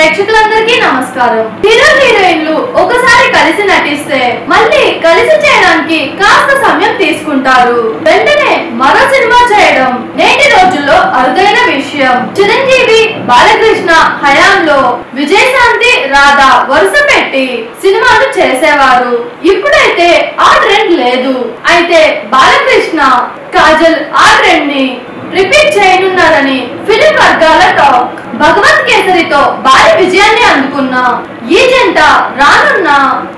ప్రేక్షకులందరికీ నమస్కారం. హీరో హీరోయిన్లు ఒకసారి కలిసి నటిస్తే మళ్ళీ కలిసి చేయడానికి కాస్త సమయం తీసుకుంటారు. వెంటనే మరో సినిమా చేయడం నేటి రోజుల్లో అరుదైన విషయం. చిరంజీవి, బాలకృష్ణ హయాంలో విజయశాంతి, రాధా వరుస పెట్టి సినిమాలు చేసేవారు. ఇప్పుడైతే ఆ ట్రెండ్ లేదు. అయితే బాలకృష్ణ, కాజల్ ఆ ట్రెండ్ ని రిపీట్ చేయనున్నారని ఫిలిం వర్గాల టాక్. భగవంత్ కేసరితో భారీ విజయాన్ని అందుకున్న ఈ జంట రానున్న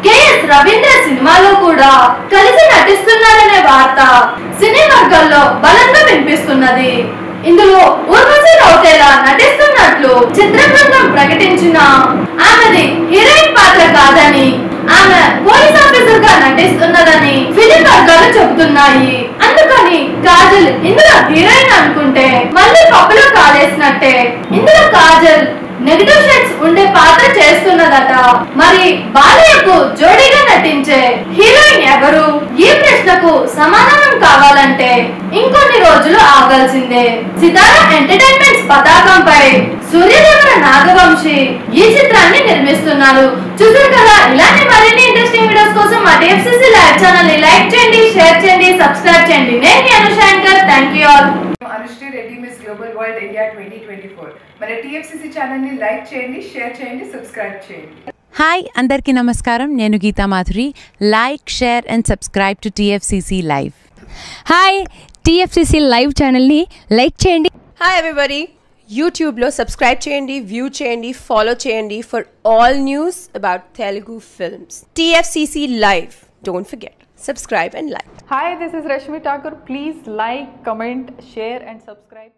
కెఎస్ రవీంద్ర సినిమాలో కూడా కలిసి నటిస్తున్నారనే వార్త సినీ వర్గాల్లో బలంగా వినిపిస్తున్నది. ఇందులో ఊర్వశి రౌతేలా నటిస్తున్నట్లు చిత్ర బృందం ప్రకటించిన ఆమెది హీరోయిన్ పాత్ర కాదని, ఆమె పోలీస్ ఆఫీసర్ గా నటిస్తున్నదని ఫిలిం వర్గాలు చెబుతున్నాయి. అందుకని కాజల్ ఇందులో హీరోయిన్ అనుకుంటే మళ్ళీ పప్పులో కాలేసినట్టే. ఇందులో కాజల్ నెగటివ్ షేడ్స్ ఉండే పాత్ర చేస్తున్నదట. మరి బాలయ్యకు జోడీగా నటించే హీరోయిన్ ఎవరు? ఈ ప్రశ్నకు సమాధానం కావాలంటే ఇంకొన్ని రోజులు ఆగాల్సిందే. సితారా ఎంటర్టైన్మెంట్స్ పతాకంపై సూర్యదేవర నాగవంశీ ఈ చిత్రాన్ని నిర్మిస్తున్నారు. చూసారు కదా, ఇలాంటి మరిన్ని ఇంట్రెస్టింగ్ వీడియోస్ కోసం మా టీఎఫ్సీసీ లైవ్ ఛానల్ ని లైక్ చేయండి, షేర్ చేయండి, సబ్స్క్రైబ్ చేయండి. నేను Anushankar. Thank you all. Anushree Reddy Miss Global World India 2024 మన టీఎఫ్సీసీ ఛానల్ ని లైక్ చేయండి, షేర్ చేయండి, సబ్స్క్రైబ్ చేయండి. హాయ్ అందరికీ నమస్కారం. నేను Geetha Madhuri. Like, share and subscribe to TFCC live. Hi, TFCC live ఛానల్ని లైక్ చేయండి. హాయ్ ఎవ్రీబడి, యూట్యూబ్లో సబ్స్క్రైబ్ చేయండి, వ్యూ చేయండి, ఫాలో చేయండి for all news about Telugu films. TFCC live, don't forget, subscribe and like. Hi, this is Rashmi Thakur. Please like, comment, share and subscribe.